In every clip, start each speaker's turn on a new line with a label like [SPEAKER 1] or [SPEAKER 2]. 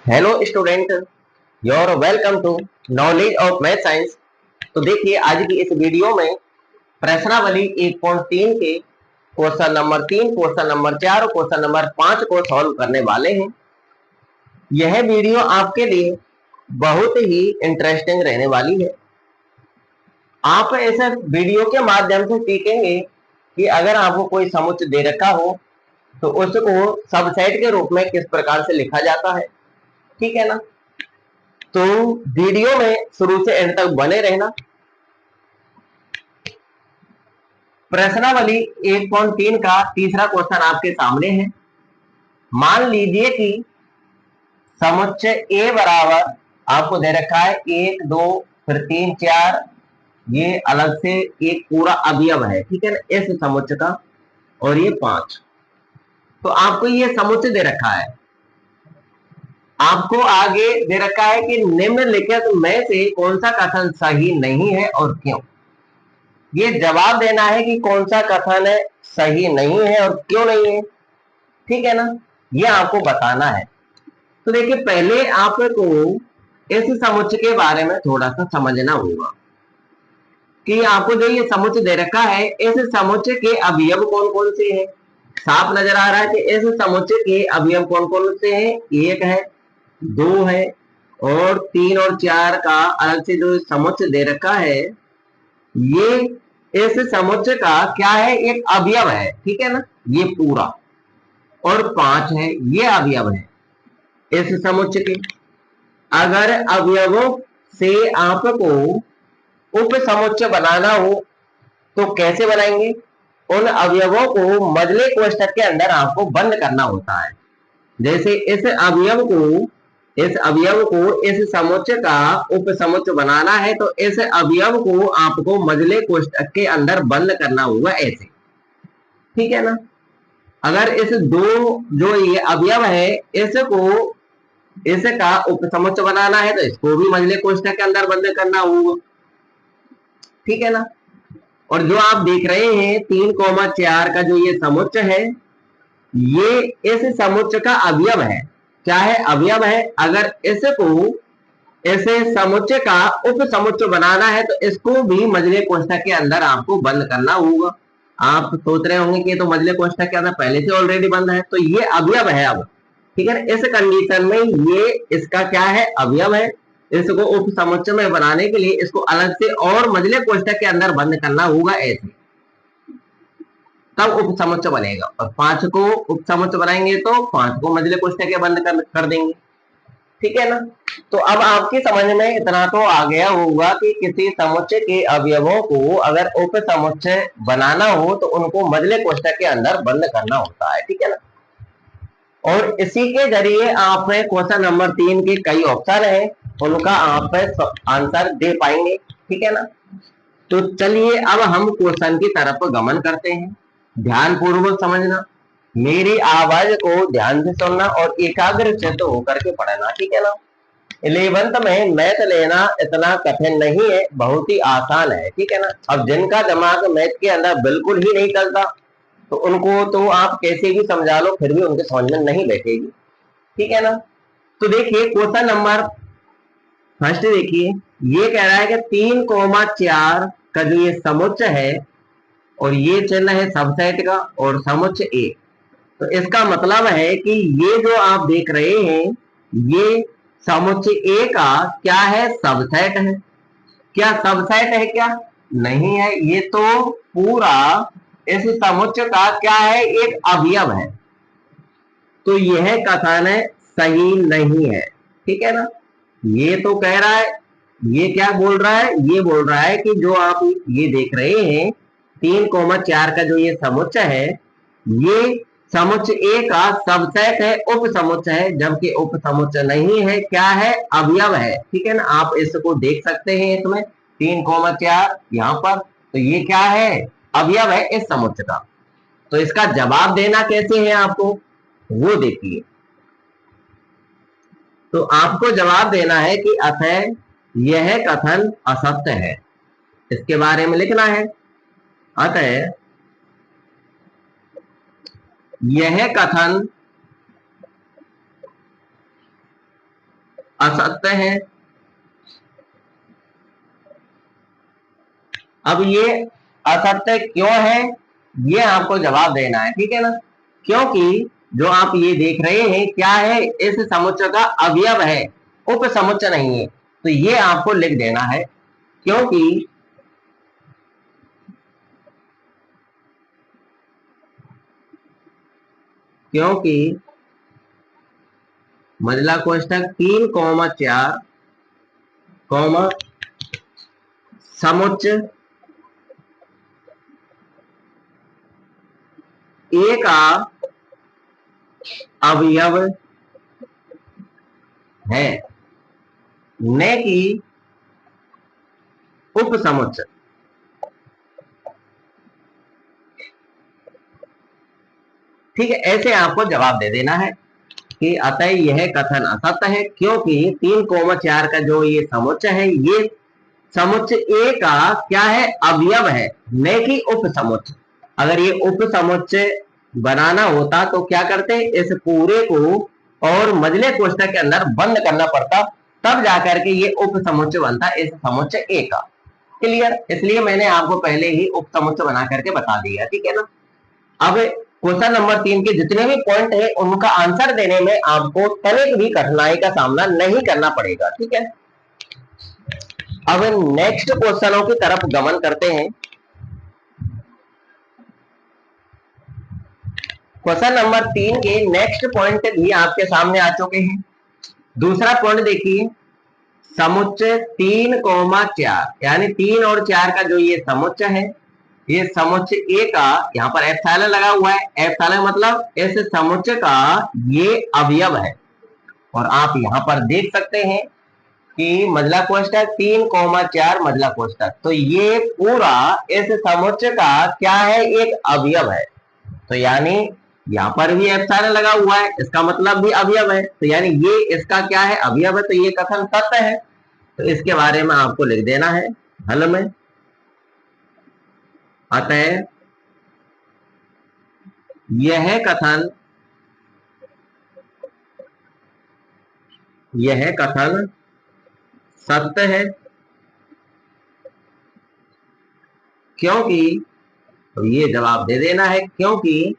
[SPEAKER 1] Hello student, you're welcome to knowledge of math science. तो देखिए, आज की इस वीडियो में प्रश्नावली 1.3 के क्वेश्चन नंबर 3, क्वेश्चन नंबर 4 और क्वेश्चन नंबर 5 को सॉल्व करने वाले हैं। यह वीडियो आपके लिए बहुत ही इंटरेस्टिंग रहने वाली है। आप इस वीडियो के माध्यम से सीखेंगे कि अगर आपको कोई समुच्चय दे रखा हो तो उसको सबसेट के रूप में किस प्रकार से लिखा जाता है। ठीक है ना? तो वीडियो में शुरू से एंड तक बने रहना। प्रश्नावली 1.3 का तीसरा क्वेश्चन आपके सामने है। मान लीजिए कि समुच्चय ए बराबर आपको दे रखा है 1 2 फिर 3 4, ये अलग से एक पूरा अवयव है, ठीक है ना, इस समुच्चय का, और ये 5। तो आपको ये समुच्चय दे रखा है। आपको आगे दे रखा है कि निम्नलिखित में से कौन सा कथन सही नहीं है और क्यों। ये जवाब देना है कि कौन सा कथन है सही नहीं है और क्यों नहीं है। ठीक है ना, ये आपको बताना है। तो देखिए, पहले आपको इस समुच्चय के बारे में थोड़ा सा समझना होगा कि आपको जो ये समुच्चय दे रखा है, इस समुच्चय के अवयव कौन कौन से हैं। साफ नजर आ रहा है कि इस समुच्चय के अवयव कौन कौन से हैं। 1 है, 2 है और 3 और 4 का अलग से जो समुच्चय दे रखा है, ये इस समुच्चय का क्या है, एक अवयव है। ठीक है ना, ये पूरा। और 5 है, ये अवयव है इस समुच्चय के। अगर अवयवों से आपको उप समुच्चय बनाना हो तो कैसे बनाएंगे। उन अवयवों को मजले कोष्ठक के अंदर आपको बंद करना होता है। जैसे इस समुच्चय का उप समुच्चय बनाना है तो इस अवयव को आपको मजले कोष्ठक के अंदर बंद करना होगा, ऐसे। ठीक है ना। अगर इस दो जो ये अवयव है, इसका उप समुच्चय बनाना है तो इसको भी मजले कोष्ठक के अंदर बंद करना होगा। ठीक है ना। और जो आप देख रहे हैं 3,4 का जो ये समुच्चय है, ये इस समुच्चय का अवयव है। क्या है, अवयव है। अगर इस समुच्चय का उप समुच्चय बनाना है तो इसको भी मजले कोष्ठक के अंदर आपको बंद करना होगा। आप सोच रहे होंगे कि ये तो मजले कोष्ठक के अंदर पहले से ऑलरेडी बंद है, तो ये अवयव है अब। ठीक है, इस कंडीशन में ये इसका क्या है, अवयव है। इसको उप समुच्चय में बनाने के लिए इसको अलग से और मजले कोष्ठक के अंदर बंद करना होगा, ऐसे, तब उप समुच्चय बनेगा। और 5 को उप समुच्चय बनाएंगे तो 5 को मजले कोष्ठक के बंद कर देंगे। ठीक है ना। तो अब आपकी समझ में इतना तो आ गया होगा कि किसी समुच्चय के अवयवों को अगर उप समुच्चय बनाना हो तो उनको मजले कोष्ठक के अंदर बंद करना होता है। ठीक है ना। और इसी के जरिए आप क्वेश्चन नंबर 3 के कई ऑप्शन है, उनका आप आंसर दे पाएंगे। ठीक है ना। तो चलिए अब हम क्वेश्चन की तरफ गमन करते हैं। ध्यान पूर्वक समझना, मेरी आवाज को ध्यान से सुनना और एकाग्र चित्त होकर के पढ़ना। ठीक है ना। 11th में मैथ लेना इतना कठिन नहीं है, बहुत ही आसान है। ठीक है ना। अब जिनका दिमाग मैथ के अंदर बिल्कुल ही नहीं चलता तो उनको तो आप कैसे भी समझा लो, फिर भी उनके समझ में नहीं बैठेगी। ठीक है ना। तो देखिए क्वेश्चन नंबर फर्स्ट, देखिए ये कह रहा है कि 3,4 का जो ये समुच्चय है और ये चिन्ह है सबसेट का और समुच्चय ए। तो इसका मतलब है कि ये जो आप देख रहे हैं, ये समुच्चय ए का क्या है, सबसेट है। क्या सबसेट है क्या, नहीं है, ये तो पूरा इस समुच्चय का क्या है, एक अवयव है। तो यह कथन है सही नहीं है। ठीक है ना। ये तो कह रहा है, ये क्या बोल रहा है, ये बोल रहा है कि जो आप ये देख रहे हैं 3,4 का जो ये समुच्चय है, ये समुच्चय ए का सबसेट है, उप समुच्चय है, जबकि उप समुच्चय नहीं है, क्या है, अवयव है। ठीक है ना। आप इसको देख सकते हैं, इसमें 3,4 यहाँ पर, तो ये क्या है, अवयव है इस समुच्चय का। तो इसका जवाब देना कैसे है आपको, वो देखिए। तो आपको जवाब देना है कि अतः यह कथन असत्य है, इसके बारे में लिखना है। अतः यह कथन असत्य है। अब ये असत्य क्यों है, ये आपको जवाब देना है, ठीक है ना। क्योंकि जो आप ये देख रहे हैं क्या है, इस समुच्चय का अवयव है, उप समुच्चय नहीं है। तो ये आपको लिख देना है, क्योंकि मजला कोष्ठक 3,4 समुच्चय ए का अवयव है, न कि उप समुच्चय। ठीक है, ऐसे आपको जवाब दे देना है कि अतः यह कथन असत्य है, क्योंकि 3,4 का जो ये समुच्चय है, ये समुच्चय ए का क्या है, अवयव है, न कि उप समुच्चय। अगर ये उप समुच्चय बनाना होता तो क्या करते, इस पूरे को और मजले कोष्ठक के अंदर बंद करना पड़ता, तब जाकर के ये उप समुच्चय बनता इस समुच्चय ए का। क्लियर, इसलिए मैंने आपको पहले ही उप समुच्चय बना करके बता दिया, ठीक है ना। अब क्वेश्चन नंबर 3 के जितने भी पॉइंट है उनका आंसर देने में आपको तनिक भी कठिनाई का सामना नहीं करना पड़ेगा, ठीक है। अब नेक्स्ट क्वेश्चनों की तरफ गमन करते हैं। क्वेश्चन नंबर 3 के नेक्स्ट पॉइंट भी आपके सामने आ चुके हैं। दूसरा पॉइंट देखिए, समुच्चय 3,4 यानी 3 और 4 का जो ये समुच्चय है, ये समुच्चय ए का, यहाँ पर एप्सिलॉन लगा हुआ है, एप्सिलॉन मतलब इस समुच्चय का ये अवयव है। और आप यहाँ पर देख सकते हैं कि मजला कोष्ठक 3,4 मजला कोष्ठक, तो ये पूरा इस समुच्चय का क्या है, एक अवयव है। तो यानी यहाँ पर भी एप्सिलॉन लगा हुआ है, इसका मतलब भी अवयव है, तो यानी ये इसका क्या है, अवयव है, तो ये कथन सत्य है। तो इसके बारे में आपको लिख देना है हल में, अतः यह कथन सत्य है, क्योंकि ये जवाब दे देना है, क्योंकि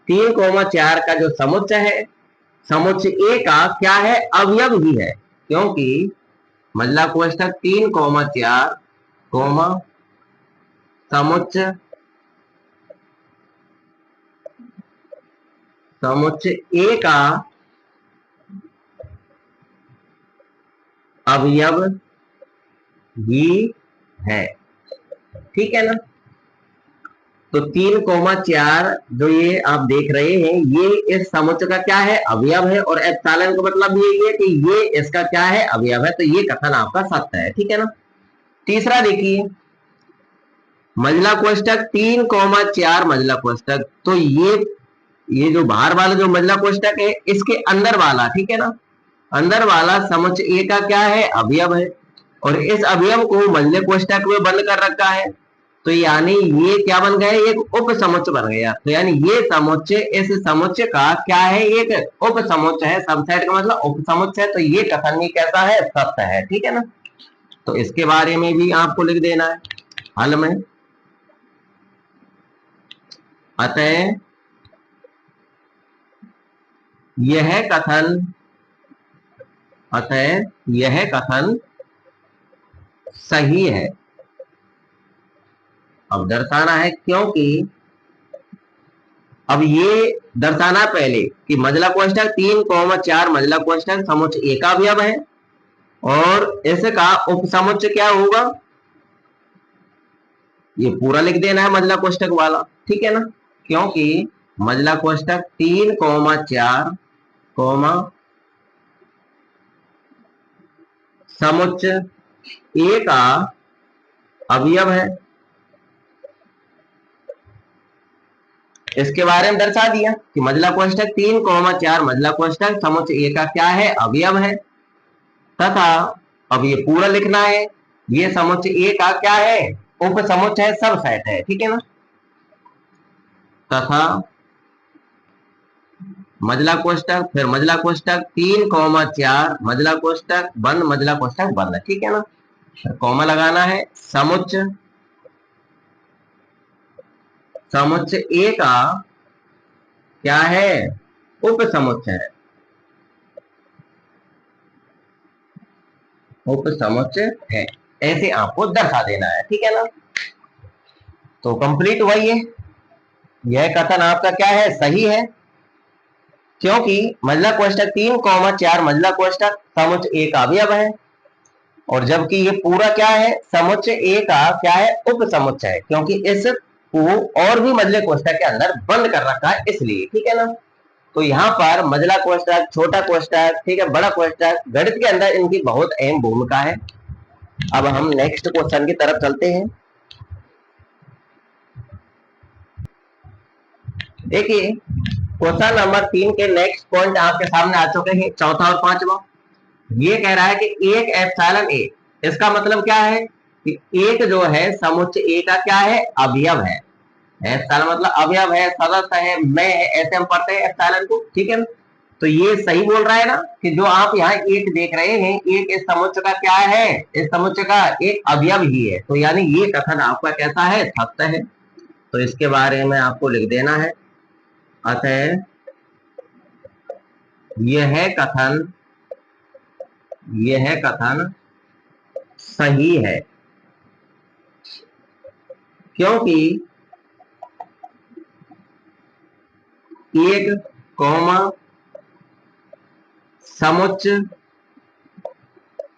[SPEAKER 1] 3,4 का जो समुच्चय है, समुच्चय ए का क्या है, अवयव ही है। क्योंकि मजला कोष्ठक 3,4 समुच्चय ए का अवयव ही है, ठीक है ना। तो 3,4 जो ये आप देख रहे हैं, ये इस समुच्चय का क्या है, अवयव है, और एप्सिलॉन का मतलब ये है कि ये इसका क्या है, अवयव है। तो ये कथन आपका सत्य है, ठीक है ना। तीसरा देखिए, मजला कोष्ठक 3,4 मजला कोष्ठक, तो ये जो बाहर वाला जो मजला कोष्ठक है, इसके अंदर वाला, ठीक है ना, अंदर वाला समुच्चय ए का क्या है, अवयव है, और इस अवयव को मजले कोष्ठक में बंद कर रखा है। तो यानी ये क्या बन गया, एक उप समुच्चय बन गया। तो यानी ये समुच्चय इस समुच्चय का क्या है, एक उप समुच्चय है, सबसेट का मतलब उप समुच्चय है। तो ये कथन ही कैसा है, सत्य है, ठीक है ना। तो इसके बारे में भी आपको लिख देना है हल में, अतः यह कथन सही है। अब दर्शाना है, क्योंकि अब ये दर्शाना पहले कि मजला कोष्ठक 3,4 मजला कोष्ठक समुच्चय ए का अवयव है, और इसका उपसमुच्चय क्या होगा, ये पूरा लिख देना है मजला कोष्ठक वाला, ठीक है ना। क्योंकि मजला कोष्ठक 3,4 समुच्चय ए का अवयव है, इसके बारे में दर्शा दिया कि मजला कोष्ठक 3,4 मजला कोष्ठक समुच्चय ए का क्या है, अवयव है, तथा अब ये पूरा लिखना है, ये समुच्चय ए का क्या है, उप समुच्चय है, सब सेट है, ठीक है ना। तथा मजला कोष्टक, फिर मजला कोष्टक 3,4 मजला कोष्टक बंद, मजला कोष्टक बंद, ठीक है ना। कॉमा लगाना है। समुच्च, समुच्च ए का क्या है, उपसमुच्च है, उपसमुच्च है, ऐसे आपको दर्शा देना है, ठीक है ना। तो कंप्लीट वही है, यह कथन आपका क्या है, सही है, क्योंकि मजला कोष्टक 3,4 मजला कोष्टक समुच्च ए का अवयव है, और जबकि ये पूरा क्या है, समुच्च ए का क्या है, उपसमुच्च है, क्योंकि इस को और भी मजले कोष्टक के अंदर बंद कर रखा है इसलिए, ठीक है ना। तो यहाँ पर मजला कोष्टक, छोटा कोष्टक, ठीक है, बड़ा कोष्टक, गणित के अंदर इनकी बहुत अहम भूमिका है। अब हम नेक्स्ट क्वेश्चन की तरफ चलते हैं। देखिए क्वेश्चन नंबर 3 के नेक्स्ट पॉइंट आपके सामने आ चुके हैं, चौथा और पांचवा। ये कह रहा है कि एक एप्सिलॉन ए, इसका मतलब क्या है कि एक जो है समुच्च ए का क्या है, अवयव है। एप्सिलॉन मतलब अवयव है, सदस्य है, मैं है, ऐसे हम पढ़ते हैं एप्सिलॉन को, ठीक है। तो ये सही बोल रहा है ना कि जो आप यहाँ एक देख रहे हैं, एक इस समुच्च का क्या है, इस समुच्च का एक अवयव ही है, तो यानी ये कथन आपका कैसा है, सत्य है। तो इसके बारे में आपको लिख देना है, अतः यह कथन, यह कथन सही है, क्योंकि एक कौमा समुच्च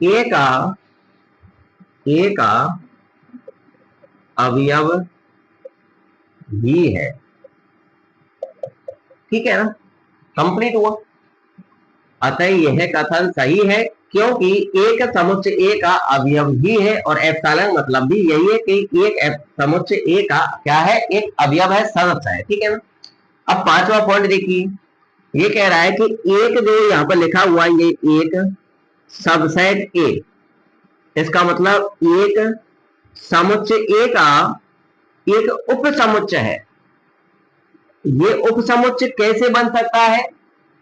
[SPEAKER 1] ए का अवयव भी है, ठीक है ना। कंप्लीट हुआ। अतः यह कथन सही है क्योंकि एक समुच्च ए का अवयव ही है, और एप्सिलॉन मतलब भी यही है कि एक समुच्च ए का क्या है, एक अवयव है, सदस्य है, ठीक है ना। अब पांचवा पॉइंट देखिए, ये कह रहा है कि एक जो यहाँ पर लिखा हुआ है, ये एक सबसेट ए, इसका मतलब एक समुच्च ए का एक उपसमुच्च है। ये उपसमुच्च कैसे बन सकता है,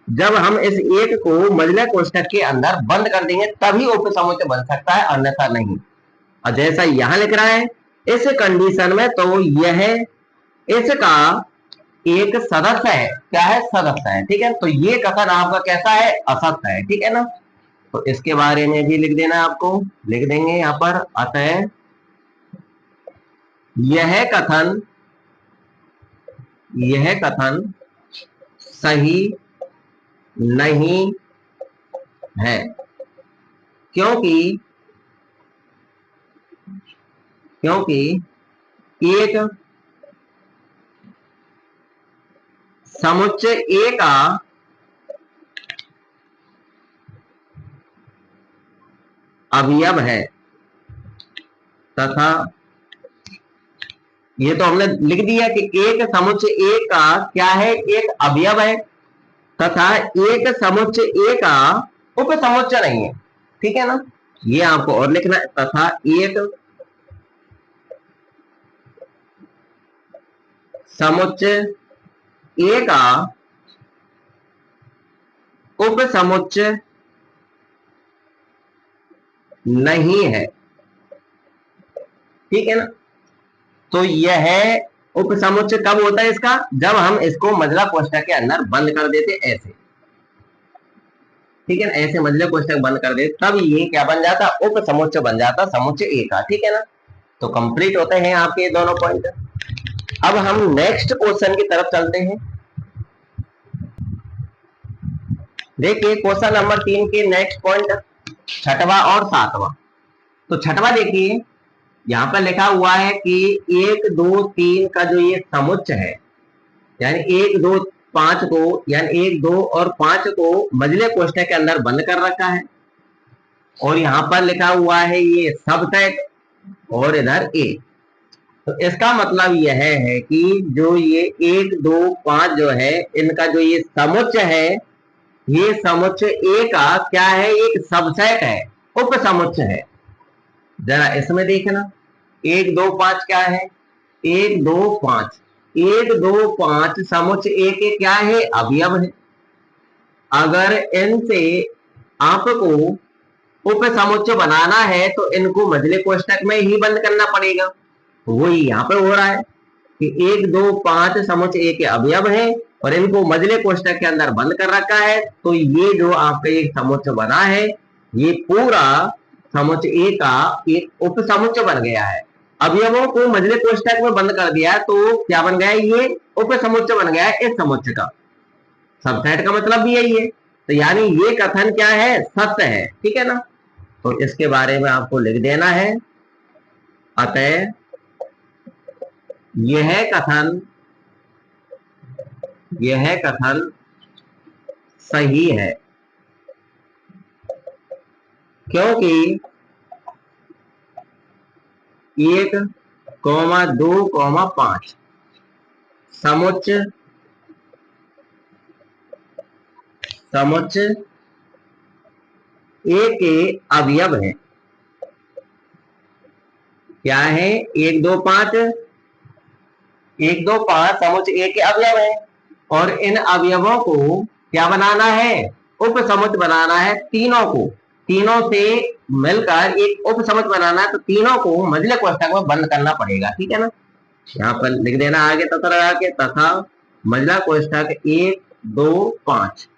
[SPEAKER 1] जब हम इस एक को मजला कोष्टक के अंदर बंद कर देंगे तभी उपसमुच्च बन सकता है, अन्यथा नहीं। और जैसा यहां लिख रहा है, इस कंडीशन में तो यह इसका एक सदस्य है, क्या है, सदस्य है, ठीक है। तो ये कथन आपका कैसा है, असत्य है, ठीक है ना। तो इसके बारे में भी लिख देना, आपको लिख देंगे यहाँ पर, अतः यह कथन सही नहीं है, क्योंकि एक समुच्च ए का अवयव है तथा, ये तो हमने लिख दिया कि एक समुच्च ए का क्या है, एक अवयव है, तथा एक समुच्च ए का उपसमुच्च नहीं है, ठीक है ना। ये आपको और लिखना है, तथा एक समुच्च ए का उपसमुच्च नहीं है, ठीक है ना। तो यह उपसमुच्च कब होता है इसका, जब हम इसको मजला कोष्टक के अंदर बंद कर देते ऐसे, ठीक है ना, ऐसे मजला कोष्टक बंद कर देते तब ये क्या बन जाता, उपसमुच्च बन जाता समुच्च ए का, ठीक है ना। तो कंप्लीट होते हैं आपके दोनों पॉइंट। अब हम नेक्स्ट क्वेश्चन की तरफ चलते हैं। देखिए क्वेश्चन नंबर 3 के नेक्स्ट पॉइंट, छठवां और सातवां। तो छठवां देखिए, यहाँ पर लिखा हुआ है कि 1 2 3 का जो ये समुच्च है, यानी 1 2 5 को, यानी 1 2 और 5 को मजले कोष्टक के अंदर बंद कर रखा है, और यहाँ पर लिखा हुआ है ये सबसेट, और इधर ए। तो इसका मतलब यह है कि जो ये 1 2 5 जो है, इनका जो ये समुच्च है, ये समुच्च ए का क्या है, एक सबसेट है, उपसमुच्च है। जरा इसमें देखना, 1 2 5 क्या है, 1 2 5, 1 2 5 समुच्च ए के क्या है, अवयव है। अगर इनसे आपको उप समुच्चय बनाना है तो इनको मझले कोष्टक में ही बंद करना पड़ेगा। वही यहाँ पे हो रहा है कि 1 2 5 समुच्चय ए के अवयव है और इनको मझले कोष्टक के अंदर बंद कर रखा है। तो ये जो आपका एक समुच्चय बना है, ये पूरा समुच्चय ए का एक उप समुच्चय बन गया है। अवयवों को मझले कोष्टक में बंद कर दिया तो क्या बन गया है, ये उप समुच्चय बन गया है इस समुच्चय का। सबसेट का मतलब भी यही है। तो यानी ये कथन क्या है, सत्य है। ठीक है ना। तो इसके बारे में आपको लिख देना है, अतः यह कथन सही है, क्योंकि 1, 2, 5 समुच्चय ए के अवयव है। क्या है, 1 2 5 समुच्चय ए के अवयव है और इन अवयवों को क्या बनाना है, उप समुच्चय बनाना है। तीनों से मिलकर एक उप समुच्चय बनाना है। तो तीनों को मझले कोष्टक में बंद करना पड़ेगा। ठीक है ना। यहाँ पर लिख देना आगे तथा मझला कोष्टक 1 2 5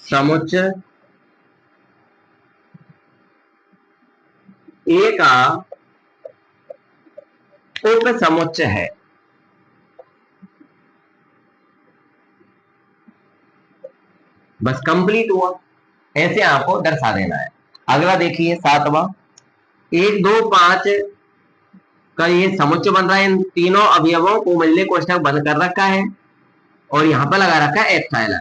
[SPEAKER 1] समुच्चय ए का उप समुच्चय है। बस कंप्लीट हुआ, ऐसे आपको दर्शा देना है। अगला देखिए 7वां, 1 2 5 का ये समुच्चय बन रहा है। इन तीनों अवयवों को मझले कोष्टक बंद कर रखा है और यहाँ पर लगा रखा है एप्सिलॉन।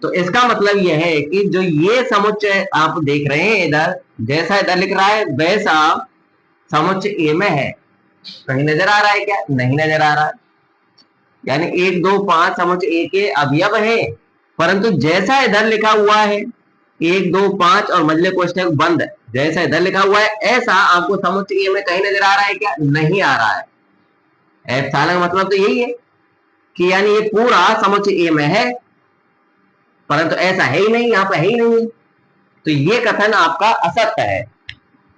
[SPEAKER 1] तो इसका मतलब यह है कि जो ये समुच्चय आप देख रहे हैं इधर, जैसा इधर लिख रहा है वैसा समुच्चय ए में है। कहीं नजर आ रहा है क्या, नहीं नजर आ रहा है। यानी 1 2 5 समुच्चय ए के अवयव है, परंतु जैसा इधर लिखा हुआ है 1 2 5 और मझले कोष्टक बंद, जैसा इधर लिखा हुआ है ऐसा आपको समुच्चय ए में कहीं नजर आ रहा है क्या, नहीं आ रहा है। एप्सिलॉन मतलब तो यही है कि यानी ये पूरा समुच्चय ए में है, परंतु ऐसा है ही नहीं, यहाँ पे है ही नहीं। तो ये कथन आपका असत्य है।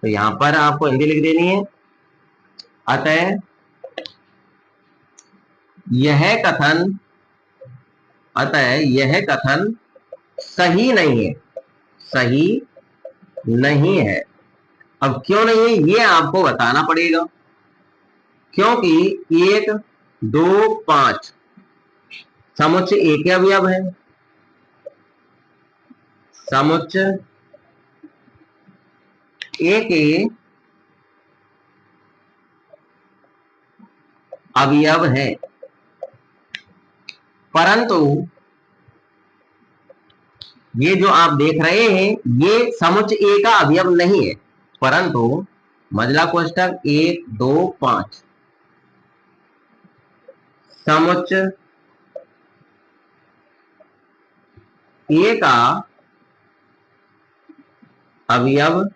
[SPEAKER 1] तो यहाँ पर आपको हिंदी लिख देनी है, अतः यह कथन सही नहीं है। अब क्यों नहीं है ये आपको बताना पड़ेगा, क्योंकि 1 2 5 समुच्चय ए के अवयव है। समुच्चय ए के अवयव है, परंतु ये जो आप देख रहे हैं ये समुच्चय ए का अवयव नहीं है, परंतु मझला कोष्टक 1 2 5 समुच्चय ए का अवयव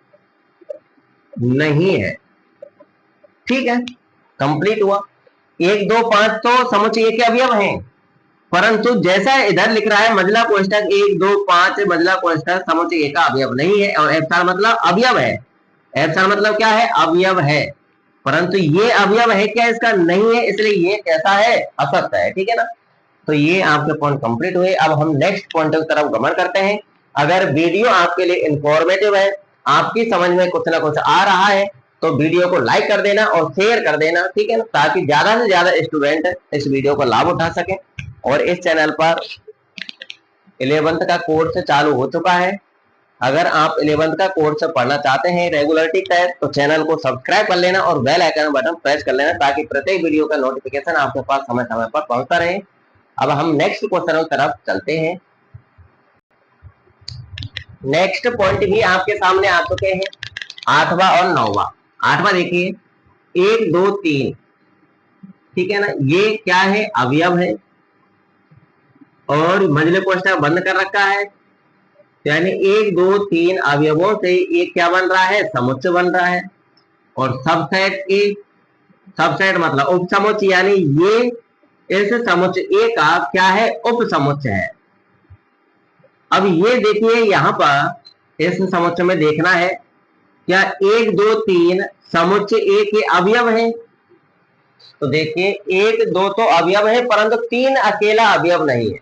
[SPEAKER 1] नहीं है। ठीक है, कंप्लीट हुआ। 1 2 5 तो समुच्चय ए के अवयव हैं, परंतु जैसा इधर लिख रहा है मझला कोष्टक 1 2 5 मझला कोष्टक समुच्चय ए का अवयव नहीं है। और एप्सिलॉन मतलब अवयव है। एप्सिलॉन मतलब क्या है, अवयव है, परंतु ये अवयव है क्या, इसका नहीं है, इसलिए ये कैसा है, असत्य है। ठीक है ना। तो ये आपके पॉइंट कंप्लीट हुए। अब हम नेक्स्ट पॉइंट की तरफ गमन करते हैं। अगर वीडियो आपके लिए इंफॉर्मेटिव है, आपकी समझ में कुछ ना कुछ आ रहा है, तो वीडियो को लाइक कर देना और शेयर कर देना। ठीक है ना, ताकि ज्यादा से ज्यादा स्टूडेंट इस वीडियो का लाभ उठा सके। और इस चैनल पर 11th का कोर्स चालू हो चुका है। अगर आप 11th का कोर्स पढ़ना चाहते हैं रेगुलरिटी तहत, तो चैनल को सब्सक्राइब कर लेना और बेल आइकन बटन प्रेस कर लेना, ताकि प्रत्येक वीडियो का नोटिफिकेशन आपके पास समय समय पर पहुंचता रहे। अब हम नेक्स्ट क्वेश्चन की तरफ चलते हैं। नेक्स्ट पॉइंट भी आपके सामने आ चुके हैं, 8वां और 9वां। 8वां देखिए, 1 2 3। ठीक है ना, ये क्या है, अवयव है और मझले कोष्टक बंद कर रखा है। यानी 1 2 3 अवयवों से एक क्या बन रहा है, समुच्चय बन रहा है। और सबसेट मतलब उप समुच्चय, यानी ये इस समुच्चय ए का क्या है, उप समुच्चय है। अब ये देखिए यहाँ पर इस समुच्चय में देखना है क्या 1 2 3 समुच्चय ए के अवयव है। तो देखिए 1 2 तो अवयव है परंतु 3 अकेला अवयव नहीं है।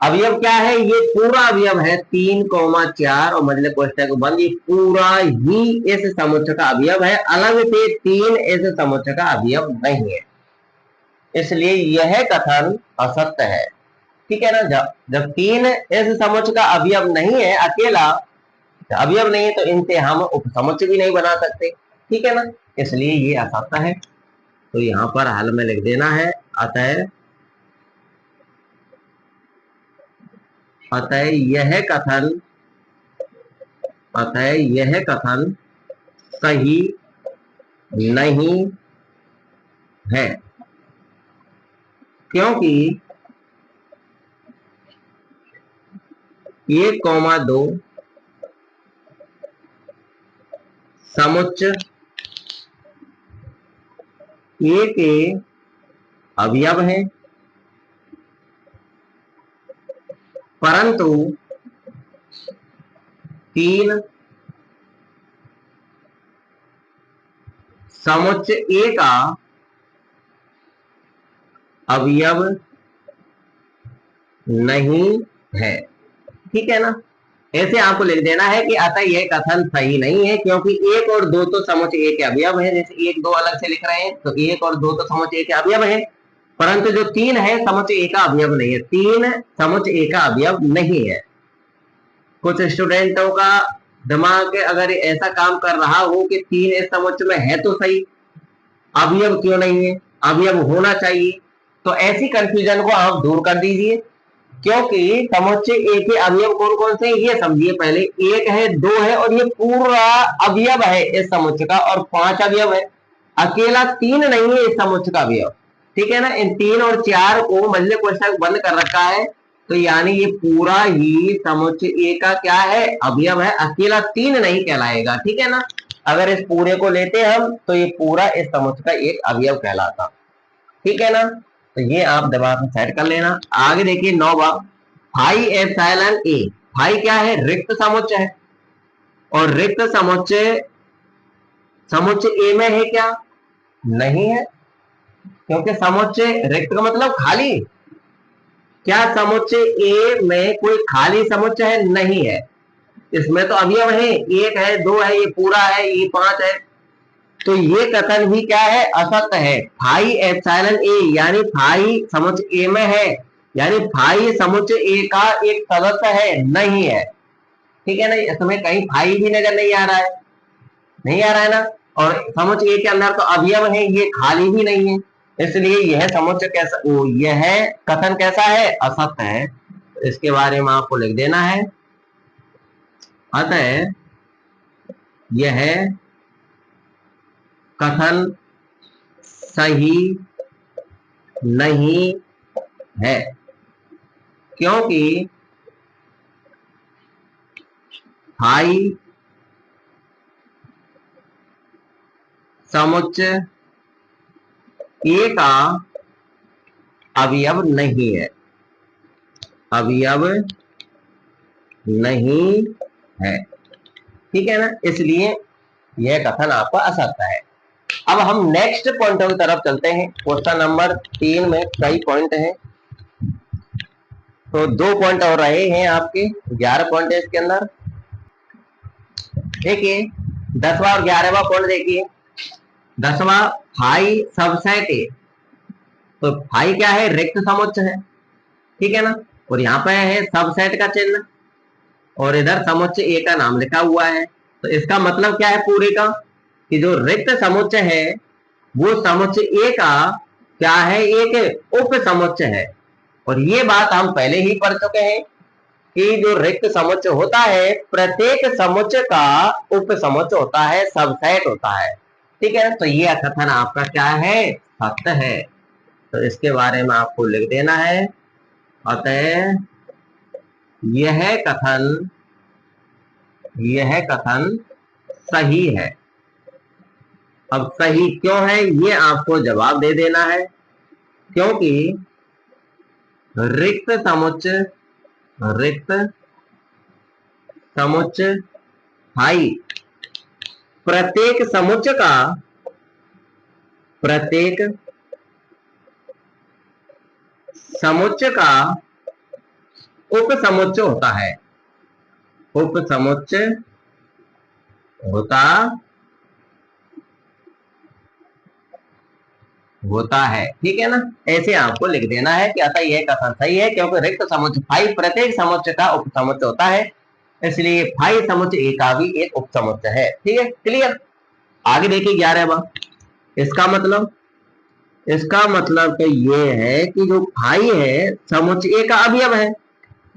[SPEAKER 1] अवयव क्या है, ये पूरा अवयव है 3,4 और मझले कोष्ठक बंद, ये पूरा ही इस समुच्चय का अवयव है, अलग से 3 इस समुच्चय का अवयव नहीं है, इसलिए यह कथन असत्य है। ठीक है ना। जब 3 इस समुच्चय का अवयव नहीं है, अकेला अवयव नहीं है, तो इनसे हम उपसमुच्चय भी नहीं बना सकते। ठीक है ना, इसलिए ये असत्य है। तो यहां पर हल में लिख देना है अतः यह कथन सही नहीं है, क्योंकि 1,2 समुच्चय ए के अवयव है, परंतु 3 समुच्चय ए का अवयव नहीं है। ठीक है ना, ऐसे आपको लिख देना है कि अतः यह कथन सही नहीं है, क्योंकि 1 और 2 तो समुच्चय ए के अवयव है। जैसे 1 2 अलग से लिख रहे हैं तो 1 और 2 तो समुच्चय ए के अवयव है, परंतु जो 3 है समुच्चय ए का अवयव नहीं है। 3 समुच्चय ए का अवयव नहीं है। कुछ स्टूडेंटों का दिमाग अगर ऐसा काम कर रहा हो कि 3 इस समुच्चय में है तो सही, अवयव क्यों नहीं है, अवयव होना चाहिए, तो ऐसी कंफ्यूजन को आप दूर कर दीजिए। क्योंकि समुच्चय ए के अवयव कौन कौन से हैं ये समझिए पहले। 1 है, 2 है और ये पूरा अवयव है इस समुच्चय का, और 5 अवयव है, अकेला 3 नहीं है इस समुच्चय का अवयव। ठीक है ना, इन 3 और 4 को मझले कोष्ठक बंद कर रखा है, तो यानी ये पूरा ही समुच्चय ए का क्या है, अवयव है, अकेला 3 नहीं कहलाएगा। ठीक है ना, अगर इस पूरे को लेते हम तो ये पूरा इस समुच्चय का एक अवयव कहलाता। ठीक है ना, तो ये आप दिमाग में सेट कर लेना। आगे देखिए 9वां, फाई एप्सिलॉन ए। फाई क्या है, रिक्त समुच्चय है, और रिक्त समुच्चय समुच्चय ए में है क्या, नहीं है, क्योंकि समुच्चय रिक्त का मतलब खाली। क्या समुच्चय ए में कोई खाली समुच्चय है, नहीं है, इसमें तो अवयव है, 1 है, 2 है, ये पूरा है, ये 5 है, तो ये कथन भी क्या है, असत्य है। फाई एप्सिलॉन ए यानी फाई समुच्चय ए में है, यानी फाई समुच्चय ए का एक सदस्य है, नहीं है। ठीक है ना, इसमें कहीं फाई भी नजर नहीं आ रहा है, नहीं आ रहा है ना, और समुच्चय ए के अंदर तो अवयव है, ये खाली भी नहीं है, इसलिए यह समुच्चय कैसा, यह कथन कैसा है, असत्य है। इसके बारे में आपको लिख देना है अतः यह कथन सही नहीं है, क्योंकि फाई समुच्चय ए का अवयव नहीं है, अवयव नहीं है। ठीक है ना, इसलिए यह कथन आपका असत्य है। अब हम नेक्स्ट पॉइंटों की तरफ चलते हैं। क्वेश्चन नंबर 3 में कई पॉइंट हैं, तो 2 पॉइंट और रहे हैं आपके, 11 पॉइंट है इसके अंदर। देखिए 10वां और 11वां पॉइंट देखिए। 10वां, फाई सबसेट ए। तो फाई क्या है, रिक्त समुच्चय है। ठीक है ना, और यहाँ पे है सबसेट का चिन्ह, और इधर समुच्चय ए का नाम लिखा हुआ है। तो इसका मतलब क्या है पूरे का, कि जो रिक्त समुच्चय है वो समुच्चय ए का क्या है, एक उप समुच्चय है। और ये बात हम पहले ही पढ़ चुके हैं कि जो रिक्त समुच्चय होता है, प्रत्येक समुच्चय का उप समुच्चय होता है, सबसेट होता है। ठीक है, तो ये कथन आपका क्या है, सत्य है। तो इसके बारे में आपको लिख देना है अतः यह कथन सही है। अब सही क्यों है ये आपको जवाब दे देना है, क्योंकि रिक्त समुच्च फाई प्रत्येक समुच्च का उपसमुच्च होता है, उपसमुच्च होता है। ठीक है ना, ऐसे आपको लिख देना है कि अतः यह कथन सही है, क्योंकि रिक्त समुच्च फाई प्रत्येक समुच्च का उपसमुच्च होता है, इसलिए फाई समुच्च ए का भी एक उपसमुच्च है। ठीक है, क्लियर। आगे देखिए 11वां। इसका मतलब तो ये है कि जो फाई है समुच्च ए का अवयव है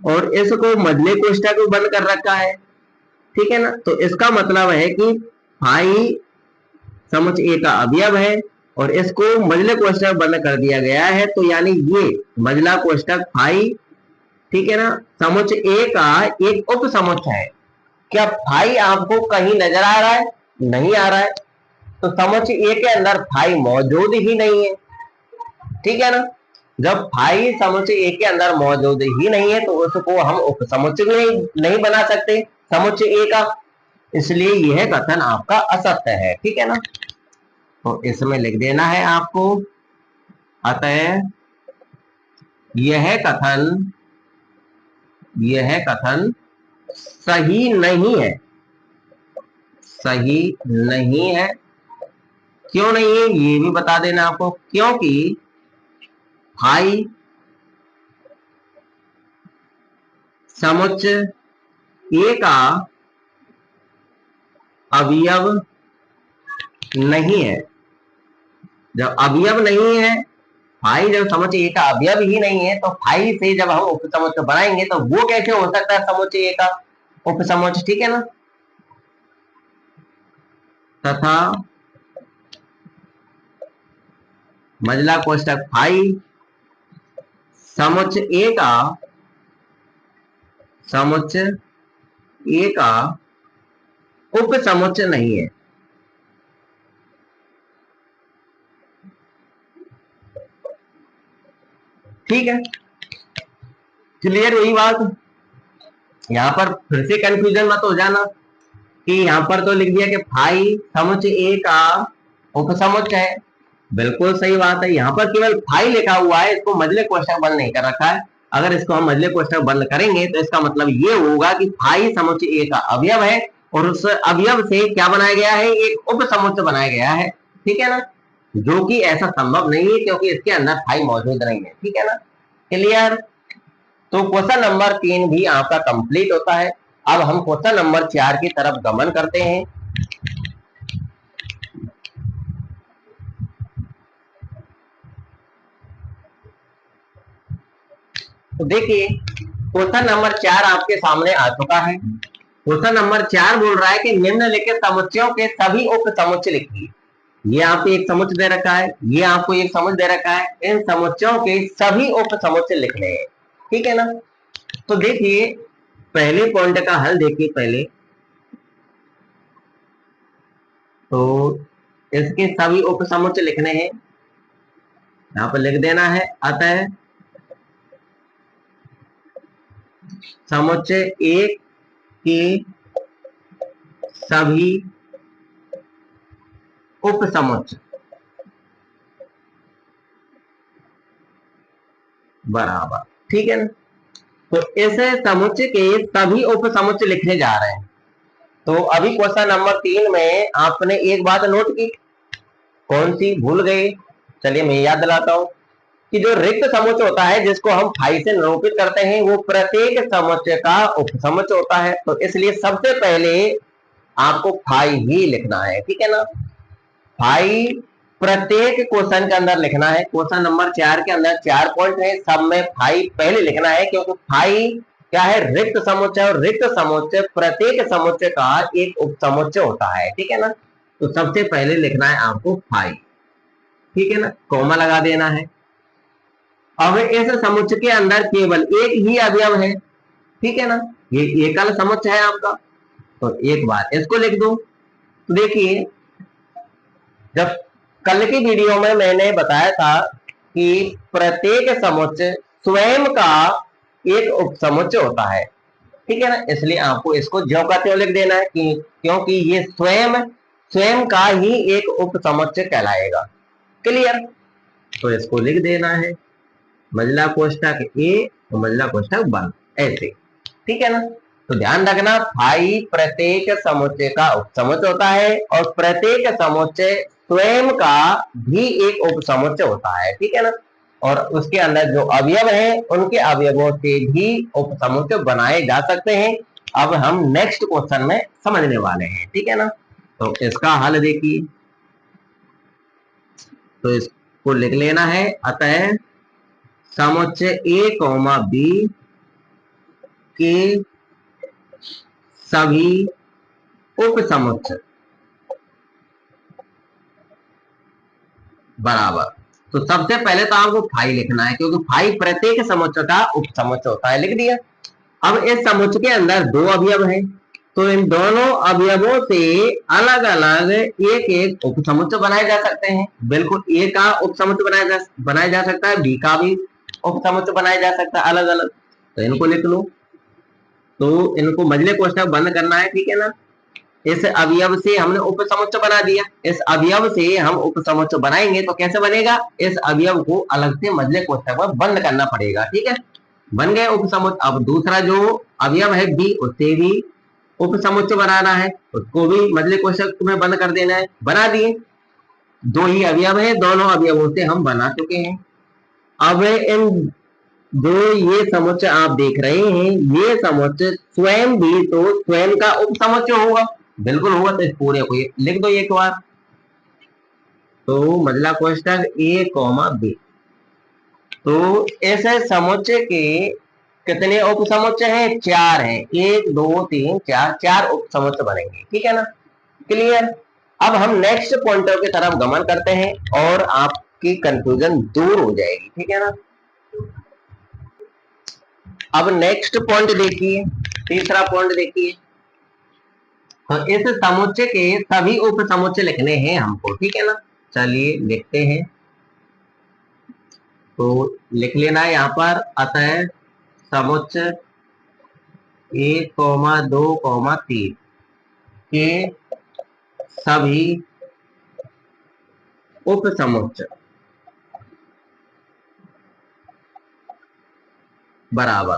[SPEAKER 1] और इसको मझले कोष्ठक में बंद कर रखा है। ठीक है ना, तो इसका मतलब है कि फाई समुच्च ए का अवयव है और इसको मझले कोष्ठक बंद कर दिया गया है, तो यानी ये मझला कोष्ठक फाई, ठीक है ना, समुच्च ए का एक उप समुच्च है। क्या फाई आपको कहीं नजर आ रहा है? नहीं आ रहा है, तो समुच्च ए के अंदर फाई मौजूद ही नहीं है। ठीक है ना, जब फाई समुच्च ए के अंदर मौजूद ही नहीं है तो उसको हम उप समुच्च भी नहीं बना सकते समुच्च ए का, इसलिए यह कथन आपका असत्य है। ठीक है ना, तो इसमें लिख देना है आपको, अतः यह कथन सही नहीं है। सही नहीं है, क्यों नहीं है ये भी बता देना आपको, क्योंकि फाई समुच्च ए का अवयव नहीं है। जब अवयव नहीं है, फाई जब समुच्च ए का अवयव ही नहीं है, तो फाई से जब हम उपसमुच्च बनाएंगे तो वो कैसे हो सकता है समुच्च ए का उपसमुच्च। ठीक है ना, तथा मझला कोष्ठक फाई समुच्च ए का उपसमुच्च नहीं है। ठीक है, क्लियर हुई बात। यहां पर फिर से कंफ्यूजन मत हो जाना कि यहां पर तो लिख दिया कि फाई समुच्च ए का उपसमुच्च है। बिल्कुल सही बात है, यहाँ पर केवल फाई लिखा हुआ है, इसको मझले कोष्ठक बंद नहीं कर रखा है। अगर इसको हम मझले कोष्ठक बंद करेंगे तो इसका मतलब ये होगा कि फाई समुच्च ए का अवयव है और उस अवयव से क्या बनाया गया है, एक उपसमुच्च बनाया गया है। ठीक है ना, जो कि ऐसा संभव नहीं है क्योंकि इसके अंदर फाई मौजूद नहीं है। ठीक है ना, क्लियर। तो क्वेश्चन नंबर 3 भी आपका कंप्लीट होता है। अब हम क्वेश्चन नंबर 4 की तरफ गमन करते हैं। तो देखिए क्वेश्चन नंबर 4 आपके सामने आ चुका है। क्वेश्चन नंबर 4 बोल रहा है कि निम्नलिखित समुच्चयों के सभी उप समुच्च लिखिए। ये आपको एक समुच्च दे रखा है, ये आपको एक समुच्च दे रखा है, इन समुच्चयों के सभी उप समुच्च लिखने हैं। ठीक है ना, तो देखिए पहले पॉइंट का हल देखिए पहले, तो इसके सभी उप समुच्च लिखने हैं, यहां पर लिख देना है, अतः समुच्च एक के सभी उप समुच्च बराबर। ठीक है ना, तो इस समुच्च के सभी उप समुच्च लिखने जा रहे हैं। तो अभी क्वेश्चन नंबर 3 में आपने एक बात नोट की, कौन सी भूल गए? चलिए मैं याद दिलाता हूं कि जो रिक्त समुच्च होता है जिसको हम फाई से निरूपित करते हैं वो प्रत्येक समुच्च का उपसमुच्च होता है, तो इसलिए सबसे पहले आपको फाई ही लिखना है। ठीक है ना, फाई प्रत्येक क्वेश्चन के अंदर लिखना है। क्वेश्चन नंबर 4 के अंदर 4 पॉइंट है, सब में फाई पहले लिखना है क्योंकि फाई क्या है, रिक्त समुच्चय, और रिक्त समुच्चय प्रत्येक समुच्चय का एक उपसमुच्चय होता है। ठीक है ना, तो सबसे पहले लिखना है आपको फाई। ठीक है ना, कॉमा लगा देना है। अब इस समुच्चय के अंदर केवल एक ही अवयव है। ठीक है ना, ये एकल समुच्चय है आपका, तो एक बार इसको लिख दो। तो देखिए जब कल की वीडियो में मैंने बताया था कि प्रत्येक समुच्चय स्वयं का एक उपसमुच्चय होता है। ठीक है ना, इसलिए आपको इसको ज्यों का त्यों लिख देना है कि क्योंकि ये स्वयं स्वयं का ही एक उपसमुच्चय कहलाएगा। क्लियर? तो इसको लिख देना है मझला कोष्ठक ए और मझला कोष्ठक बंद, ऐसे। ठीक है ना, तो ध्यान रखना फाई प्रत्येक समुच्चय का उपसमुच्चय होता है और प्रत्येक समुच्चय स्वयं का भी एक उपसमुच्चय होता है। ठीक है ना, और उसके अंदर जो अवयव है उनके अवयवों से भी उपसमुच्चय बनाए जा सकते हैं। अब हम नेक्स्ट क्वेश्चन में समझने वाले हैं। ठीक है ना, तो इसका हल देखिए, तो इसको लिख लेना है। अतः समुच्चय ए कॉमा बी के सभी उपसमुच्चय बराबर, तो सबसे पहले तो आपको फाई लिखना है क्योंकि फाई प्रत्येक समुच्चय का उपसमुच्चय होता है। लिख दिया। अब इस समुच्चय के अंदर दो अवयव हैं, तो इन दोनों अवयवों से अलग अलग एक एक उपसमुच्चय बनाए जा सकते हैं। बिल्कुल, ए का उपसमुच्चय बनाया जा सकता है, बी का भी उपसमुच्चय बनाया जा सकता है अलग अलग। तो इनको लिख लो, तो इनको मझले कोष्ठक बंद करना है। ठीक है ना, इस अवयव से हमने उपसमुच्चय बना दिया, इस अवयव से हम उपसमुच्चय बनाएंगे तो कैसे बनेगा, इस अवयव को अलग से मझले कोष्ठक में बंद करना पड़ेगा। ठीक है, बन गए उपसमुच्चय। अब दूसरा जो अवयव है बी, उससे भी उपसमुच्चय बनाना है, उसको भी मझले कोष्ठक में बंद कर देना है। बना दिए, दो ही अवयव है, दोनों अवयवों से हम बना चुके हैं। अब इन जो ये समुच्चय आप देख रहे हैं, ये समुच्चय स्वयं भी तो स्वयं का उपसमुच्चय होगा। बिल्कुल होगा, तो इस पूरे को लिख दो एक बार। तो मझला कोष्ठक ए कॉमा बी, तो ऐसे समुच्चय के कितने उपसमुच्चय हैं, चार हैं, 1 2 3 4, चार उपसमुच्चय बनेंगे। ठीक है ना, क्लियर? अब हम नेक्स्ट पॉइंटर की तरफ गमन करते हैं और आपकी कंफ्यूजन दूर हो जाएगी। ठीक है ना, अब नेक्स्ट पॉइंट देखिए, तीसरा पॉइंट देखिए। तो इस समुच्चय के सभी उपसमुच्चय लिखने हैं हमको। ठीक है ना, चलिए लिखते हैं। तो लिख लेना है यहाँ पर, अतः समुच्चय 1 2 3 के सभी उपसमुच्चय बराबर।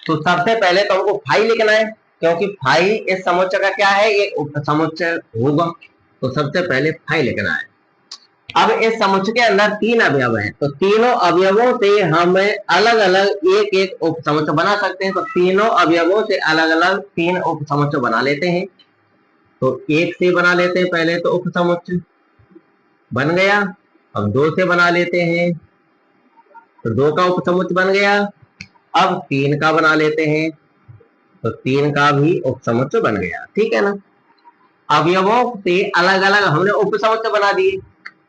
[SPEAKER 1] तो सबसे पहले तो हमको फाई लिखना है क्योंकि फाई इस समुच्चय का क्या है, एक उपसमुच्चय होगा। तो सबसे पहले फाई लिखना है। अब इस समुच्चय के अंदर तीन अवयव हैं, तो तीनों अवयवों से हम अलग अलग एक एक उपसमुच्चय बना सकते हैं। तो तीनों अवयवों से अलग अलग तीन उपसमुच्चय बना लेते हैं। तो एक से बना लेते हैं पहले, तो उपसमुच्चय बन गया। अब दो से बना लेते हैं, तो दो का उपसमुच्चय बन गया। अब तीन का बना लेते हैं, तो तीन का भी उपसमुच्चय बन गया। ठीक है ना, अवयवों से अलग अलग हमने उपसमुच्चय बना दिए।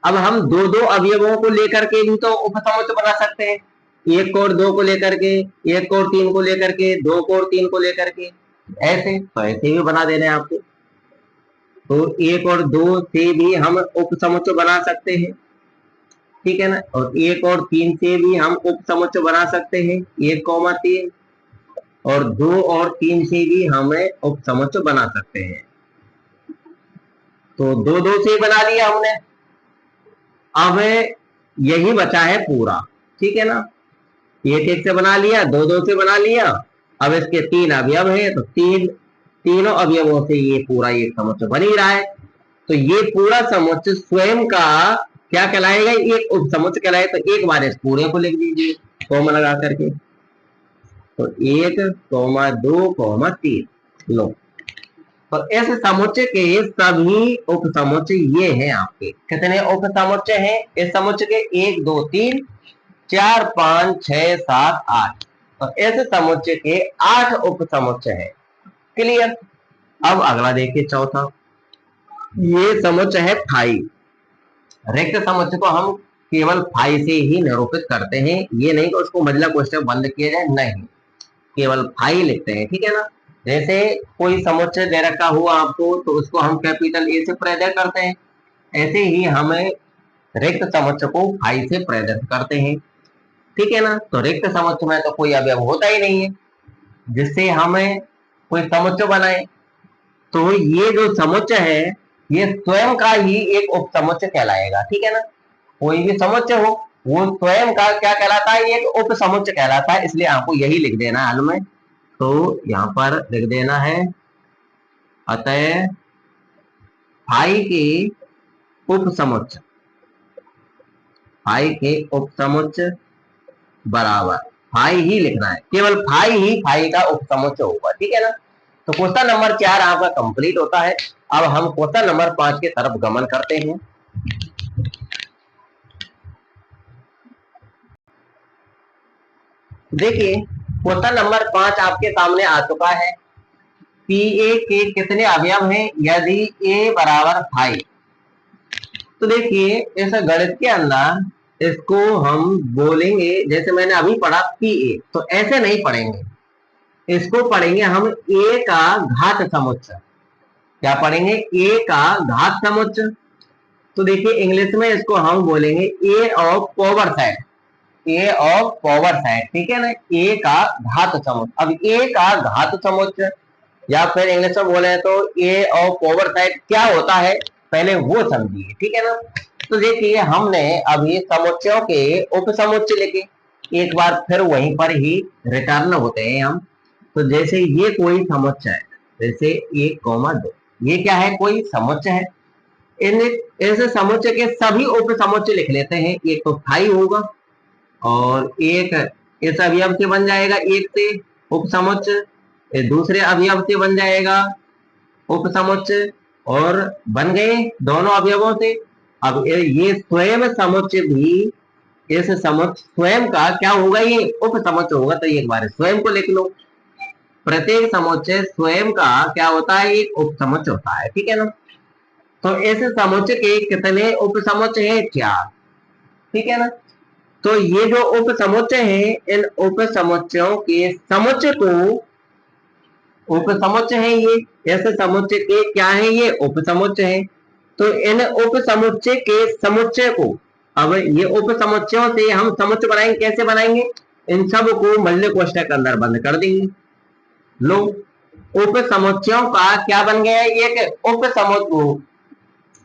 [SPEAKER 1] अब हम दो दो अवयवों को लेकर के भी तो उपसमुच्चय बना सकते हैं, एक और दो को लेकर के, एक और तीन को लेकर के, दो को और तीन को लेकर के, ऐसे तो ऐसे भी बना देने आपको। तो एक और दो से भी हम उपसमुच्चय बना सकते हैं। ठीक है ना, और एक और तीन से भी हम उपसमुच्चय बना सकते हैं, 1 3, और दो और तीन से भी हमें उपसमुच्चय बना सकते हैं। तो दो दो से बना लिया हमने, अब यही बचा है पूरा। ठीक है ना, एक एक से बना लिया, दो दो से बना लिया। अब इसके तीन अवयव है, तो तीनों अवयवों से ये पूरा एक समुच्चय बन ही रहा है। तो ये पूरा समुच्चय स्वयं का क्या कहलाएगा, एक उपसमुच्चय कहलाएगा। तो एक बार इस पूरे को लिख दीजिए कॉमा लगा करके। तो 1 2 3 लो। तो इस समुच्चय के सभी उपसमुच्चय ये हैं आपके। कितने उपसमुच्चय हैं इस समुच्चय के, 1 2 3 4 5 6 7 8। तो इस समुच्चय के 8 उपसमुच्चय हैं। क्लियर? अब अगला देखिए, चौथा। ये समुच्चय है फाई। रिक्त समुच्चय को हम केवल फाई से ही निरूपित करते हैं, ये नहीं कि उसको मझला कोष्ठक बंद किया जाए, नहीं, केवल फाई लिखते हैं। ठीक है ना, जैसे कोई समुच्चय दे रखा हुआ आपको, तो उसको हम कैपिटल ए से प्रदर्शित करते हैं, ऐसे ही हमें रिक्त समुच्चय को फाई से प्रदर्शित करते हैं। ठीक है ना, तो रिक्त समुच्चय में तो कोई अवयव होता ही नहीं है, जिससे हमें कोई समुच्चय बनाए। तो ये जो समुच्चय है ये स्वयं का ही एक उपसमुच्चय कहलाएगा। ठीक है ना, कोई भी समुच्चय हो वो स्वयं का क्या कहलाता है, एक उपसमुच्चय कहलाता है। इसलिए आपको यही लिख देना है हल में। तो यहाँ पर लिख देना है अतः फाई के उपसमुच्चय, फाई के उपसमुच्चय बराबर फाई ही लिखना है, केवल फाई ही फाई का उपसमुच्चय होगा। ठीक है ना, तो क्वेश्चन नंबर 4 आपका कंप्लीट होता है। अब हम क्वेश्चन नंबर 5 की तरफ गमन करते हैं। देखिए क्वेश्चन नंबर 5 आपके सामने आ चुका है। पी ए के कितने अवयव हैं यदि ए बराबर 5। तो देखिए इस गणित के अंदर इसको हम बोलेंगे, जैसे मैंने अभी पढ़ा पी ए, तो ऐसे नहीं पढ़ेंगे, इसको पढ़ेंगे हम ए का घात समुच्चय। क्या पढ़ेंगे, ए का घात समुच्चय। तो देखिए इंग्लिश में इसको हम बोलेंगे A of power set, A of power set. ठीक है ना, ए का घात समुच्चय। अब ए का घात समुच्चय या फिर इंग्लिश में बोले तो ए ऑफ पावर सेट क्या होता है पहले वो समझिए। ठीक है ना, तो देखिए हमने अभी समुच्चयों के उपसमुच्चय लिखे, एक बार फिर वहीं पर ही रिटर्न होते हैं हम। तो जैसे ये कोई समुच्चय है, जैसे 1, 2, ये क्या है, कोई समुच्चय है। इन इस समुच्चय के सभी उपसमुच्चय लिख लेते हैं। एक तो 5 होगा और एक इस अवयव से बन जाएगा एक से उपसमुच्चय, दूसरे अवयव से बन जाएगा उपसमुच्चय, और बन गए दोनों अवयवों से। अब ये स्वयं समुच्चय भी इस समुच्चय स्वयं का क्या होगा, ये उपसमुच्चय होगा। तो एक बार स्वयं को लिख लो, प्रत्येक समुच्चय स्वयं का क्या होता है, एक उपसमुच्चय होता है। ठीक है ना, तो इस समुच्चय के कितने उपसमुच्चय हैं, 4। ठीक है ना, तो ये जो उपसमुच्चय है इन उपसमुच्चयों के समुच्चय को, उपसमुच्चय है ये, ऐसे समुच्चय के क्या है, ये उपसमुच्चय है। तो इन उपसमुच्चय के समुच्चय को, अब ये उपसमुच्चयों से हम समुच्चय बनाएंगे, कैसे बनाएंगे, इन सब को मल्ल कोष्ठक के अंदर बंद कर देंगे। लो उपसमुच्चयों का क्या बन गया, एक उपसमुच्चय,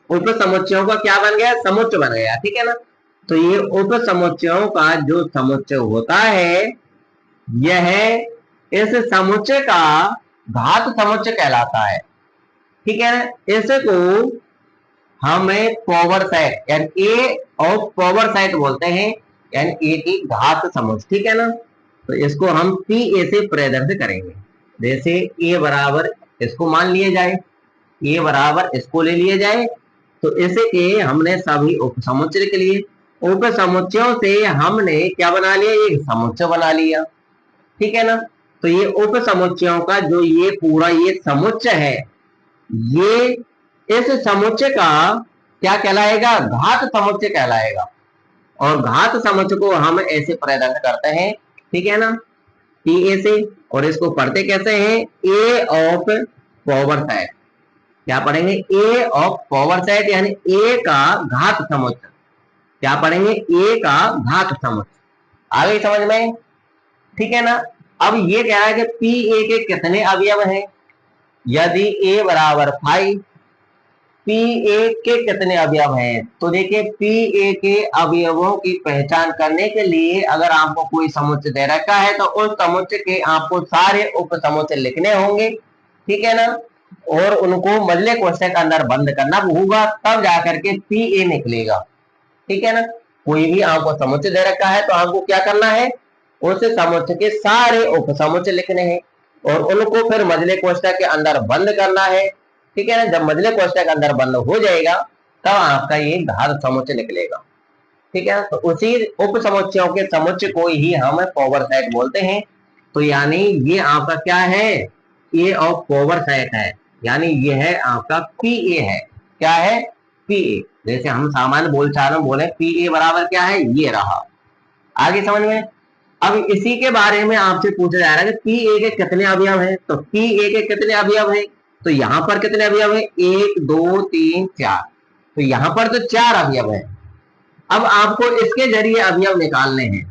[SPEAKER 1] उपसमुच्चयों का क्या बन गया, समुच्चय बन गया। ठीक है ना, तो ये उपसमुच्चयों का जो समुच्चय होता है यह इस समुच्चय का घात समुच्चय कहलाता है। ठीक है ना, इसको हमें पावर सेट यानी ए ऑफ पावर सेट बोलते हैं, यानी ए की घात समुच्चय। ठीक है ना, तो इसको हम पी ए से प्रदर्शित करेंगे। जैसे ए बराबर इसको मान लिया जाए, ए बराबर इसको ले लिया जाए, तो इसे के हमने सभी उपसमुच्चय के लिए, उपसमुच्चयों से हमने क्या बना लिया, एक समुच्चय बना लिया। ठीक है ना, तो ये उपसमुच्चयों का जो ये पूरा ये समुच्चय है, ये इस समुच्चय का क्या कहलाएगा, घात समुच्चय कहलाएगा। और घात समुच्चय को हम ऐसे प्रदर्शित करते हैं। ठीक है ना, पी ए से, और इसको पढ़ते कैसे हैं, ए ऑफ पावर सेट। क्या पढ़ेंगे, ए ऑफ पावर सेट यानी ए का घात समुच्चय। क्या पढ़ेंगे, ए का घात समुच्चय। आ गई समझ में। ठीक है ना, अब ये कह रहा है कि पी ए के कितने अवयव हैं यदि ए बराबर 5, पी ए के कितने अवयव हैं। तो देखिए पी ए के अवयवों की पहचान करने के लिए अगर आपको कोई समुच्चय दे रखा है तो उस समुच्चय के आपको सारे उप समुच्चय लिखने होंगे। ठीक है ना, और उनको मल्ल कोष्ठक के अंदर बंद करना होगा, तब जाकर के पी ए निकलेगा। ठीक है ना, कोई भी आपको समुच्चय दे रखा है तो आपको क्या करना है, उस समुच्चय के सारे उप समुच्चय लिखने हैं और उनको फिर मजले कोष्ठक के अंदर बंद करना है। ठीक है ना, जब मजले कोष्ठक के अंदर बंद हो जाएगा तब आपका ये घात समुच्चय निकलेगा। ठीक है, तो उसी उप समुच्चयों के समुच्चय को ही हम पावर सेट बोलते हैं। तो यानी ये आपका क्या है, ए ऑफ पावर सेट है, यानी ये है आपका पी ए है। क्या है, पी ए। जैसे हम सामान्य बोलचाल में बोले पी ए बराबर क्या है, ये रहा। आगे समझ में। अब इसी के बारे में आपसे पूछा जा रहा है कि पी ए के कितने अवयव हैं। तो पी ए के कितने अवयव हैं, तो यहां पर कितने अवयव हैं, 1 2 3 4। तो यहां पर तो 4 अवयव हैं। अब आपको इसके जरिए अवयव निकालने हैं।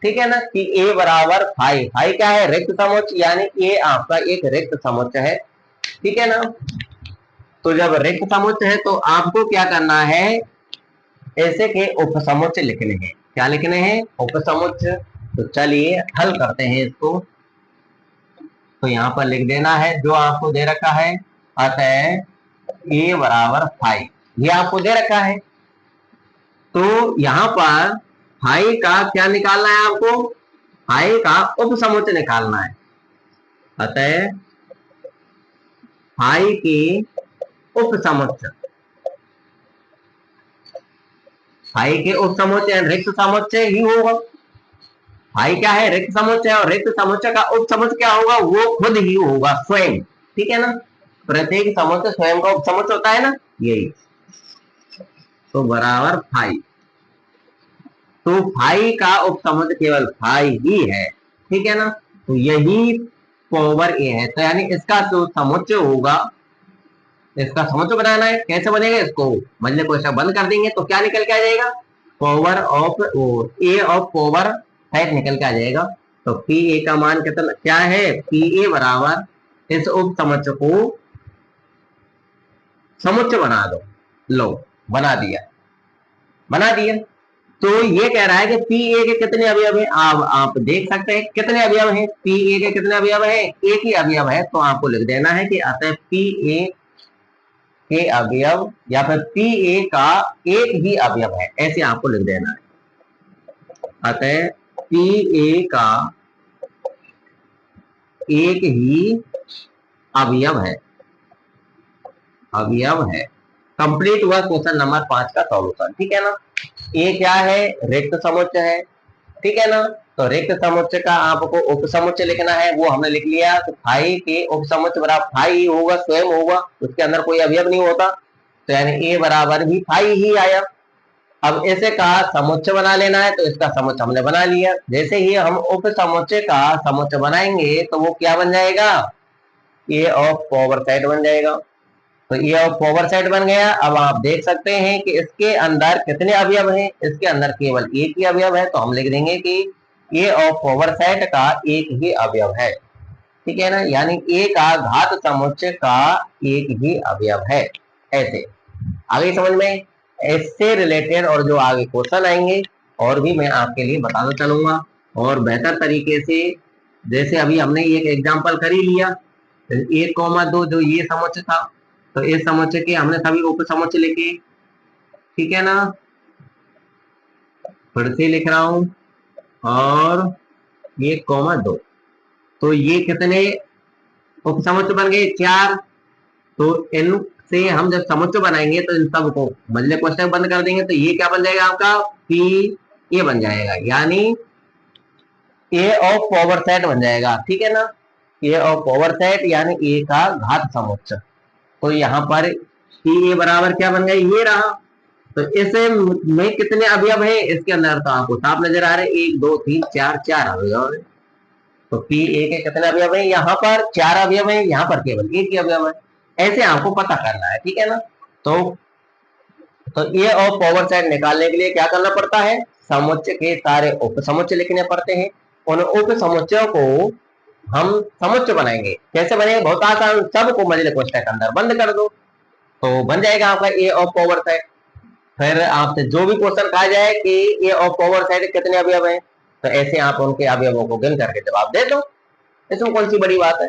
[SPEAKER 1] ठीक है ना, कि ए बराबर फाई, फाई क्या है, रिक्त समुच्चय, यानी ए आपका एक रिक्त समुच्चय है। ठीक है ना, तो जब रिक्त समुच्चय है तो आपको क्या करना है, ऐसे के उपसमुच्चय लिखने हैं। क्या लिखने हैं, उपसमुच्चय। तो चलिए हल करते हैं इसको। तो यहाँ पर लिख देना है जो आपको दे रखा है, अतः ए बराबर फाई, ये आपको दे रखा है। तो यहाँ पर फाई का क्या निकालना है आपको, फाई का उपसमुच्चय निकालना है। अतः फाई की उपसमुच्चय, फाई के उपसमुच्चय रिक्त समुच्चय ही होगा। फाई क्या है, रिक्त समुच्चय, और रिक्त समुच्चय का उपसमुच्चय क्या होगा, वो खुद ही होगा, स्वयं। ठीक है ना, प्रत्येक समुच्चय स्वयं का उपसमुच्चय होता है ना, यही। तो बराबर फाई, तो फाई का उपसमुच्चय केवल फाई ही है। ठीक है ना, तो यही पावर ए है। तो यानी इसका जो समुच्चय होगा, इसका समुच्चय बनाना है। कैसे बनेगा, इसको मतलब क्वेश्चन बंद कर देंगे तो क्या निकल के आ जाएगा, power of A of power five निकल के आ जाएगा। तो पी ए का मान कितना क्या है, पी ए बराबर इस उप समुच्चय को समुच्चय बना दो। लो बना दिया, बना दिया। तो ये कह रहा है कि पी ए के कितने अवयव हैं, आप देख सकते हैं कितने अवयव हैं, पी ए के कितने अवयव हैं, एक ही अवयव है। तो आपको लिख देना है कि अतः पी ए के अवयव या फिर पी ए का एक ही अवयव है, ऐसे आपको लिख देना है। अतः पी ए का एक ही अवयव है, अवयव है। कंप्लीट हुआ क्वेश्चन नंबर 5 का सॉल्यूशन। ठीक है ना, ए क्या है, रिक्त समुच्चय है। ठीक है ना, तो रिक्त समुच्चय का आपको उपसमुच्चय लिखना है, वो हमने लिख लिया। तो फाई के उपसमुच्चय बराबर फाई ही होगा, स्वयं होगा, उसके अंदर कोई अवयव नहीं होता। तो यानी ए बराबर भी फाई ही आया। अब इसे का समुच्चय बना लेना है, तो इसका समुच्चय हमने बना लिया। जैसे ही हम उपसमुच्चय का समुच्चय बनाएंगे तो वो क्या बन जाएगा, ए ऑफ पावर सेट बन जाएगा। तो ये ऑफ पावर सेट बन गया। अब आप देख सकते हैं कि इसके अंदर कितने अवयव हैं, इसके अंदर केवल एक ही अवयव है। तो हम लिख देंगे कि ये ऑफ पावर सेट का एक ही अवयव है। ठीक है ना, यानी ए का घात समुच्चय का एक ही अवयव है। ऐसे आगे समझ में, इससे रिलेटेड और जो आगे क्वेश्चन आएंगे और भी मैं आपके लिए बताता चलूंगा और बेहतर तरीके से। जैसे अभी हमने एक एग्जांपल कर ही लिया, 1,2 जो ये समुच्चय था, तो इस समुच्चय के हमने सभी उप समुच्चय लिखे। ठीक है ना, फिर से लिख रहा हूं, और 1,2, तो ये कितने उप समुच्चय बन गए, 4। तो इनसे हम जब समुच्चय बनाएंगे तो इन सब को मतलब क्वेश्चन बंद कर देंगे। तो ये क्या बन जाएगा आपका, पी ए बन जाएगा, यानी ए ऑफ पावर सेट बन जाएगा। ठीक है ना, ए ऑफ पावर सेट यानी ए का घात समुच्चय। तो यहाँ पर पी ए बराबर क्या बन गया, ये रहा। तो इसे में कितने अवयव है, इसके अंदर तो आपको साफ नजर आ रहे, 1 2 3 4, 4 अवयव है। तो पी ए के कितने अवयव है, यहाँ पर 4 अवयव है, यहाँ पर केवल एक ही अवयव है। ऐसे आपको पता करना है। ठीक है ना, तो ये और पावर सेट निकालने के लिए क्या करना पड़ता है, समुच्चय के सारे उप समुच्चय लिखने पड़ते हैं। उन उप समुच्चयों को हम समुच्चय बनाएंगे। कैसे बनेगा, बहुत आसान, सबको मजे क्वेश्चन के अंदर बंद कर दो तो बन जाएगा आपका ए ऑफ पावर सेट। फिर आपसे जो भी क्वेश्चन कहा जाए कि ए ऑफ पावर सेट कितने अवयव हैं, तो ऐसे आप उनके अवयवों को गिन करके जवाब दे दो, इसमें कौन सी बड़ी बात है।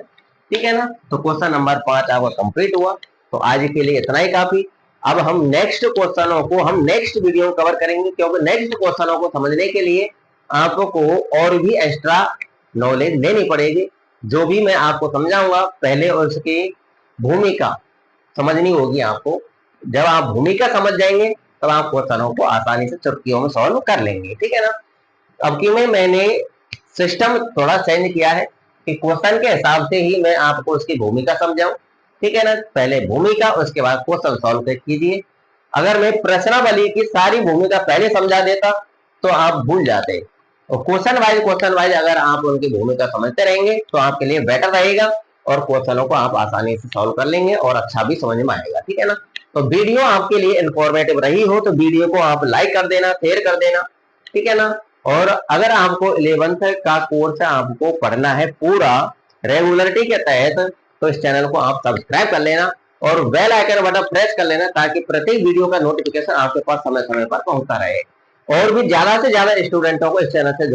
[SPEAKER 1] ठीक है ना, तो क्वेश्चन नंबर 5 आपका कंप्लीट हुआ। तो आज के लिए इतना ही काफी। अब हम नेक्स्ट क्वेश्चनों को हम नेक्स्ट वीडियो कवर करेंगे, क्योंकि नेक्स्ट क्वेश्चनों को समझने के लिए आपको और भी एक्स्ट्रा नॉलेज लेनी पड़ेगी। जो भी मैं आपको समझाऊंगा पहले उसकी भूमिका समझनी होगी आपको। जब आप भूमिका समझ जाएंगे तब आप क्वेश्चनों को आसानी से चुटकियों में सॉल्व कर लेंगे। ठीक है ना, अब की मैंने सिस्टम थोड़ा चेंज किया है कि क्वेश्चन के हिसाब से ही मैं आपको उसकी भूमिका समझाऊं। ठीक है ना, पहले भूमिका उसके बाद क्वेश्चन सॉल्व कीजिए। अगर मैं प्रश्नावली की सारी भूमिका पहले समझा देता तो आप भूल जाते, और क्वेश्चन वाइज अगर आप उनकी भूमिका समझते रहेंगे तो आपके लिए बेटर रहेगा और क्वेश्चनों को आप आसानी से सॉल्व कर लेंगे और अच्छा भी समझ में आएगा। ठीक है ना, तो वीडियो आपके लिए इंफॉर्मेटिव रही हो तो वीडियो को आप लाइक कर देना, शेयर कर देना। ठीक है ना, और अगर आपको 11th का कोर्स आपको पढ़ना है पूरा रेगुलरिटी के तहत, तो इस चैनल को आप सब्सक्राइब कर लेना और बेल आइकन बटन प्रेस कर लेना, ताकि प्रत्येक वीडियो का नोटिफिकेशन आपके पास समय समय पर पहुंचता रहे। और भी ज्यादा से ज्यादा स्टूडेंटों को इस चैनल से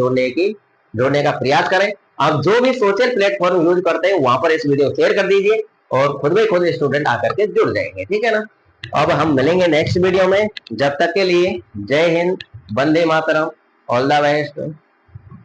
[SPEAKER 1] जोड़ने का प्रयास करें। आप जो भी सोशल प्लेटफॉर्म यूज करते हैं वहां पर इस वीडियो शेयर कर दीजिए और खुद में खुद स्टूडेंट आकर के जुड़ जाएंगे, ठीक है ना। अब हम मिलेंगे नेक्स्ट वीडियो में, जब तक के लिए जय Hind, Vande Mataram, all the best.